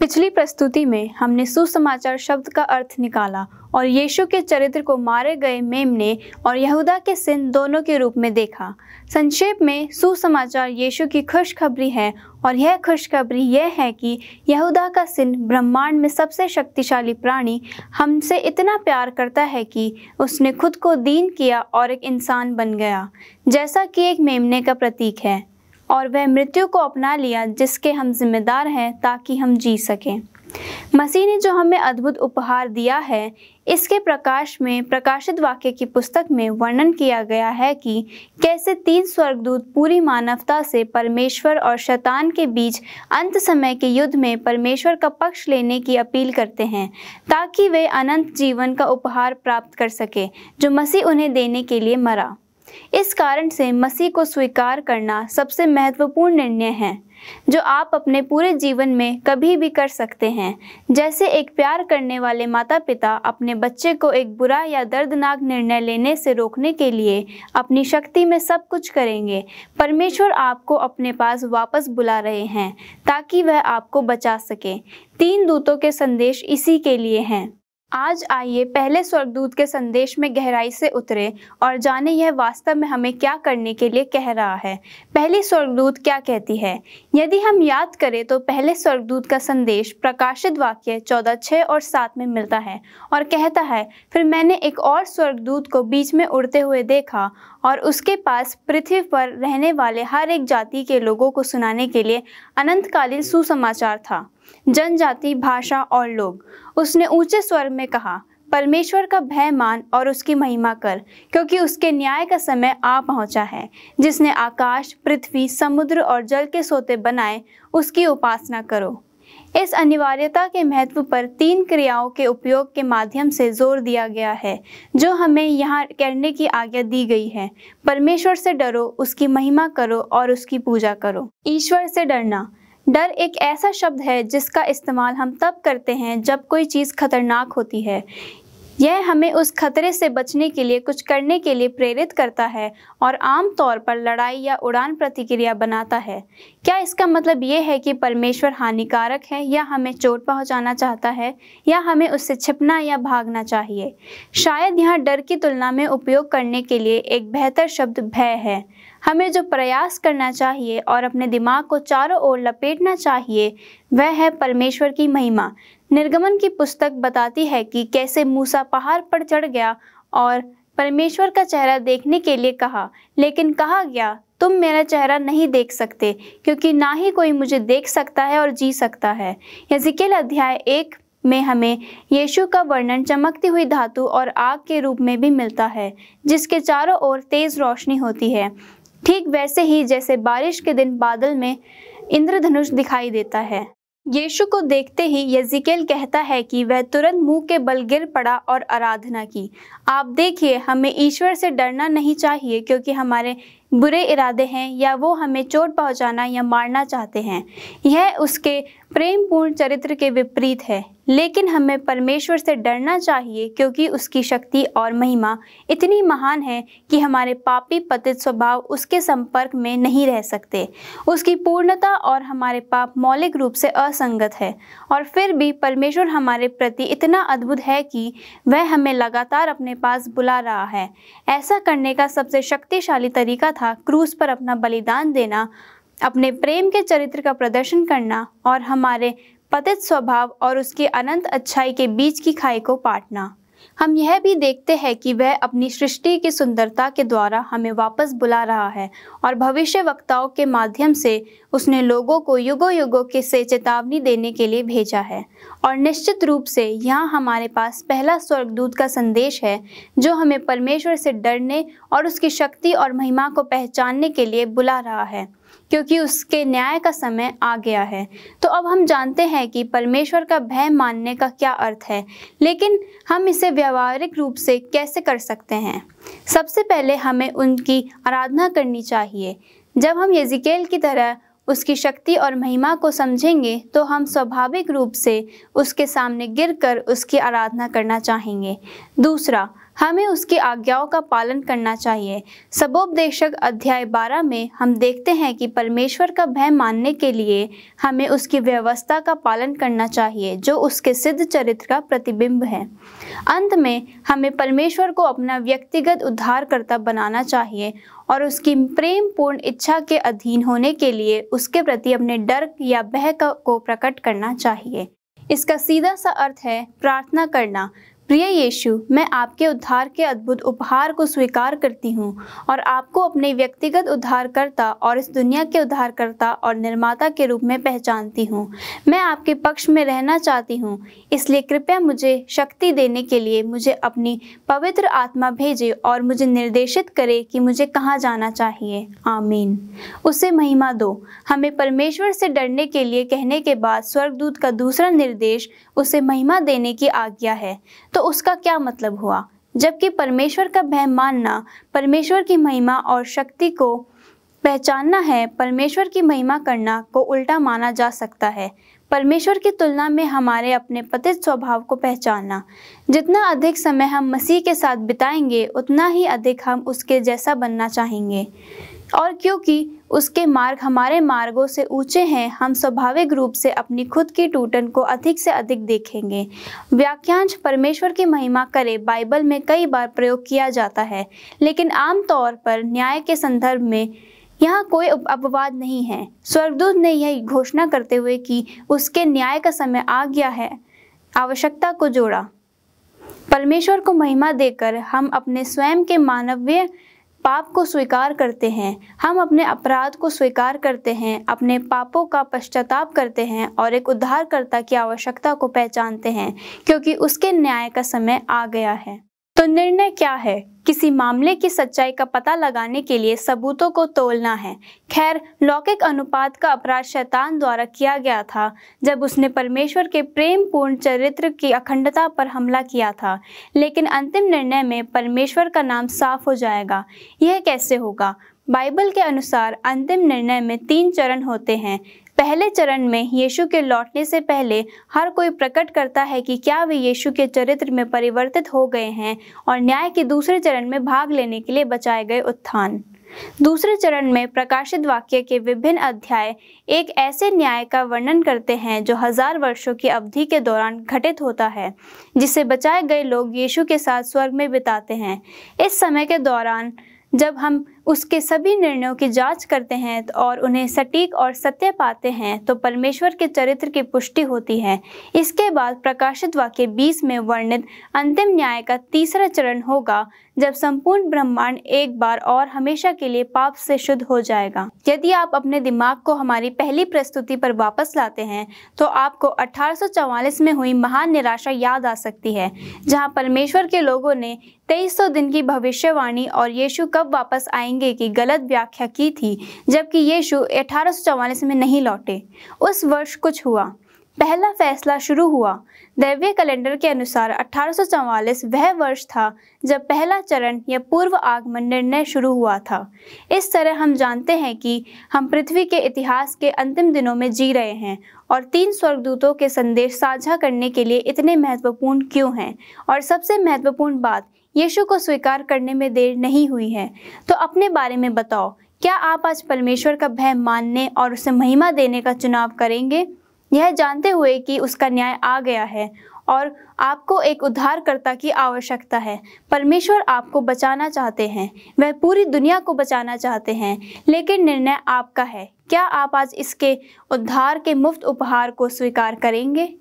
पिछली प्रस्तुति में हमने सुसमाचार शब्द का अर्थ निकाला और यीशु के चरित्र को मारे गए मेमने और यहूदा के सिन दोनों के रूप में देखा। संक्षेप में सुसमाचार यीशु की खुशखबरी है और यह खुशखबरी यह है कि यहूदा का सिन ब्रह्मांड में सबसे शक्तिशाली प्राणी हमसे इतना प्यार करता है कि उसने खुद को दीन किया और एक इंसान बन गया, जैसा कि एक मेमने का प्रतीक है, और वह मृत्यु को अपना लिया जिसके हम जिम्मेदार हैं ताकि हम जी सकें। मसीह ने जो हमें अद्भुत उपहार दिया है, इसके प्रकाश में प्रकाशित वाक्य की पुस्तक में वर्णन किया गया है कि कैसे 3 स्वर्गदूत पूरी मानवता से परमेश्वर और शैतान के बीच अंत समय के युद्ध में परमेश्वर का पक्ष लेने की अपील करते हैं ताकि वे अनंत जीवन का उपहार प्राप्त कर सके जो मसीह उन्हें देने के लिए मरा। इस कारण से मसीह को स्वीकार करना सबसे महत्वपूर्ण निर्णय है जो आप अपने पूरे जीवन में कभी भी कर सकते हैं। जैसे एक प्यार करने वाले माता पिता अपने बच्चे को एक बुरा या दर्दनाक निर्णय लेने से रोकने के लिए अपनी शक्ति में सब कुछ करेंगे, परमेश्वर आपको अपने पास वापस बुला रहे हैं ताकि वह आपको बचा सके। 3 दूतों के संदेश इसी के लिए हैं। आज आइए पहले स्वर्गदूत के संदेश में गहराई से उतरे और जाने यह वास्तव में हमें क्या करने के लिए कह रहा है। पहली स्वर्गदूत क्या कहती है? यदि हम याद करें तो पहले स्वर्गदूत का संदेश प्रकाशित वाक्य 14:6 और 7 में मिलता है और कहता है, फिर मैंने एक और स्वर्गदूत को बीच में उड़ते हुए देखा और उसके पास पृथ्वी पर रहने वाले हर एक जाति के लोगों को सुनाने के लिए अनंतकालीन सुसमाचार था, जनजाति, भाषा और लोग। उसने ऊंचे स्वर में कहा, परमेश्वर का भय मान और उसकी महिमा कर, क्योंकि उसके न्याय का समय आ पहुंचा है। जिसने आकाश, पृथ्वी, समुद्र और जल के सोते बनाए, उसकी उपासना करो। इस अनिवार्यता के महत्व पर 3 क्रियाओं के उपयोग के माध्यम से जोर दिया गया है जो हमें यहाँ करने की आज्ञा दी गई है। परमेश्वर से डरो, उसकी महिमा करो और उसकी पूजा करो। ईश्वर से डरना। डर एक ऐसा शब्द है जिसका इस्तेमाल हम तब करते हैं जब कोई चीज़ खतरनाक होती है। यह हमें उस खतरे से बचने के लिए कुछ करने के लिए प्रेरित करता है और आम तौर पर लड़ाई या उड़ान प्रतिक्रिया बनाता है। क्या इसका मतलब ये है कि परमेश्वर हानिकारक है या हमें चोट पहुंचाना चाहता है या हमें उससे छिपना या भागना चाहिए? शायद यहाँ डर की तुलना में उपयोग करने के लिए एक बेहतर शब्द भय है। हमें जो प्रयास करना चाहिए और अपने दिमाग को चारों ओर लपेटना चाहिए वह है परमेश्वर की महिमा। निर्गमन की पुस्तक बताती है कि कैसे मूसा पहाड़ पर चढ़ गया और परमेश्वर का चेहरा देखने के लिए कहा, लेकिन कहा गया, तुम मेरा चेहरा नहीं देख सकते क्योंकि ना ही कोई मुझे देख सकता है और जी सकता है। यहेजकेल अध्याय 1 में हमें यीशु का वर्णन चमकती हुई धातु और आग के रूप में भी मिलता है जिसके चारों ओर तेज रोशनी होती है, ठीक वैसे ही जैसे बारिश के दिन बादल में इंद्रधनुष दिखाई देता है। यीशु को देखते ही यहेजकेल कहता है कि वह तुरंत मुंह के बल गिर पड़ा और आराधना की। आप देखिए, हमें ईश्वर से डरना नहीं चाहिए क्योंकि हमारे बुरे इरादे हैं या वो हमें चोट पहुंचाना या मारना चाहते हैं। यह उसके प्रेमपूर्ण चरित्र के विपरीत है, लेकिन हमें परमेश्वर से डरना चाहिए क्योंकि उसकी शक्ति और महिमा इतनी महान है कि हमारे पापी पतित स्वभाव उसके संपर्क में नहीं रह सकते। उसकी पूर्णता और हमारे पाप मौलिक रूप से असंगत है, और फिर भी परमेश्वर हमारे प्रति इतना अद्भुत है कि वह हमें लगातार अपने पास बुला रहा है। ऐसा करने का सबसे शक्तिशाली तरीका था क्रूस पर अपना बलिदान देना, अपने प्रेम के चरित्र का प्रदर्शन करना और हमारे पतित स्वभाव और उसकी अनंत अच्छाई के बीच की खाई को पाटना। हम यह भी देखते हैं कि वह अपनी सृष्टि की सुंदरता के द्वारा हमें वापस बुला रहा है और भविष्य वक्ताओं के माध्यम से उसने लोगों को युगों युगों के से चेतावनी देने के लिए भेजा है। और निश्चित रूप से यहाँ हमारे पास पहला स्वर्गदूत का संदेश है जो हमें परमेश्वर से डरने और उसकी शक्ति और महिमा को पहचानने के लिए बुला रहा है क्योंकि उसके न्याय का समय आ गया है। तो अब हम जानते हैं कि परमेश्वर का भय मानने का क्या अर्थ है, लेकिन हम इसे व्यावहारिक रूप से कैसे कर सकते हैं? सबसे पहले हमें उनकी आराधना करनी चाहिए। जब हम यहेजकेल की तरह उसकी शक्ति और महिमा को समझेंगे तो हम स्वाभाविक रूप से उसके सामने गिरकर उसकी आराधना करना चाहेंगे। दूसरा, हमें उसकी आज्ञाओं का पालन करना चाहिए। सबोपदेशक अध्याय 12 में हम देखते हैं कि परमेश्वर का भय मानने के लिए हमें उसकी व्यवस्था का पालन करना चाहिए, जो उसके सिद्ध चरित्र का प्रतिबिंब है। अंत में हमें परमेश्वर को अपना व्यक्तिगत उद्धारकर्ता बनाना चाहिए और उसकी प्रेम पूर्ण इच्छा के अधीन होने के लिए उसके प्रति अपने डर या भय को प्रकट करना चाहिए। इसका सीधा सा अर्थ है प्रार्थना करना। प्रिय यीशु, मैं आपके उद्धार के अद्भुत उपहार को स्वीकार करती हूँ और आपको अपने व्यक्तिगत उद्धारकर्ता और इस दुनिया के उद्धारकर्ता और निर्माता के रूप में पहचानती हूँ। मैं आपके पक्ष में रहना चाहती हूँ, इसलिए कृपया मुझे शक्ति देने के लिए मुझे अपनी पवित्र आत्मा भेजे और मुझे निर्देशित करे कि मुझे कहाँ जाना चाहिए। आमीन। उसे महिमा दो। हमें परमेश्वर से डरने के लिए कहने के बाद स्वर्गदूत का दूसरा निर्देश उसे महिमा देने की आज्ञा है। तो उसका क्या मतलब हुआ? जबकि परमेश्वर का भय मानना परमेश्वर की महिमा और शक्ति को पहचानना है, परमेश्वर की महिमा करना को उल्टा माना जा सकता है। परमेश्वर की तुलना में हमारे अपने पतित स्वभाव को पहचानना। जितना अधिक समय हम मसीह के साथ बिताएंगे, उतना ही अधिक हम उसके जैसा बनना चाहेंगे। और क्योंकि उसके मार्ग हमारे मार्गों से ऊंचे हैं, हम स्वाभाविक रूप से अपनी खुद की टूटन को अधिक से अधिक देखेंगे। वाक्यांश परमेश्वर की महिमा करे बाइबल में कई बार प्रयोग किया जाता है, लेकिन आमतौर पर न्याय के संदर्भ में यहाँ कोई अपवाद नहीं है। स्वर्गदूत ने यह घोषणा करते हुए कि उसके न्याय का समय आ गया है, आवश्यकता को जोड़ा। परमेश्वर को महिमा देकर हम अपने स्वयं के मानवीय पाप को स्वीकार करते हैं। हम अपने अपराध को स्वीकार करते हैं, अपने पापों का पश्चाताप करते हैं और एक उद्धारकर्ता की आवश्यकता को पहचानते हैं, क्योंकि उसके न्याय का समय आ गया है। तो निर्णय क्या है? किसी मामले की सच्चाई का पता लगाने के लिए सबूतों को तोलना है। खैर, लौकिक अनुपात का अपराध शैतान द्वारा किया गया था जब उसने परमेश्वर के प्रेम पूर्ण चरित्र की अखंडता पर हमला किया था, लेकिन अंतिम निर्णय में परमेश्वर का नाम साफ हो जाएगा। यह कैसे होगा? बाइबल के अनुसार अंतिम निर्णय में 3 चरण होते हैं। पहले चरण में यीशु के लौटने से पहले हर कोई प्रकट करता है कि क्या वे यीशु के चरित्र में परिवर्तित हो गए हैं, और न्याय के दूसरे चरण में भाग लेने के लिए बचाए गए उत्थान। दूसरे चरण में प्रकाशित वाक्य के विभिन्न अध्याय एक ऐसे न्याय का वर्णन करते हैं जो 1000 वर्षों की अवधि के दौरान घटित होता है, जिसे बचाए गए लोग यीशु के साथ स्वर्ग में बिताते हैं। इस समय के दौरान जब हम उसके सभी निर्णयों की जांच करते हैं और उन्हें सटीक और सत्य पाते हैं, तो परमेश्वर के चरित्र की पुष्टि होती है। इसके बाद प्रकाशित वाक्य 20 में वर्णित अंतिम न्याय का तीसरा चरण होगा, जब संपूर्ण ब्रह्मांड एक बार और हमेशा के लिए पाप से शुद्ध हो जाएगा। यदि आप अपने दिमाग को हमारी पहली प्रस्तुति पर वापस लाते हैं, तो आपको 1844 में हुई महान निराशा याद आ सकती है, जहां परमेश्वर के लोगों ने 2300 दिन की भविष्यवाणी और यीशु कब वापस आएंगे की गलत व्याख्या की थी, जबकि यीशु 1844 में नहीं लौटे। उस वर्ष कुछ हुआ। पहला फैसला शुरू हुआ। दैवीय कैलेंडर के अनुसार 1844 वह वर्ष था जब पहला चरण या पूर्व आगमन निर्णय शुरू हुआ था। इस तरह हम जानते हैं कि हम पृथ्वी के इतिहास के अंतिम दिनों में जी रहे हैं, और 3 स्वर्गदूतों के संदेश साझा करने के लिए इतने महत्वपूर्ण क्यों हैं। और सबसे महत्वपूर्ण बात, यीशु को स्वीकार करने में देर नहीं हुई है। तो अपने बारे में बताओ, क्या आप आज परमेश्वर का भय मानने और उसे महिमा देने का चुनाव करेंगे, यह जानते हुए कि उसका न्याय आ गया है और आपको एक उद्धारकर्ता की आवश्यकता है? परमेश्वर आपको बचाना चाहते हैं, वह पूरी दुनिया को बचाना चाहते हैं, लेकिन निर्णय आपका है। क्या आप आज इसके उद्धार के मुफ्त उपहार को स्वीकार करेंगे?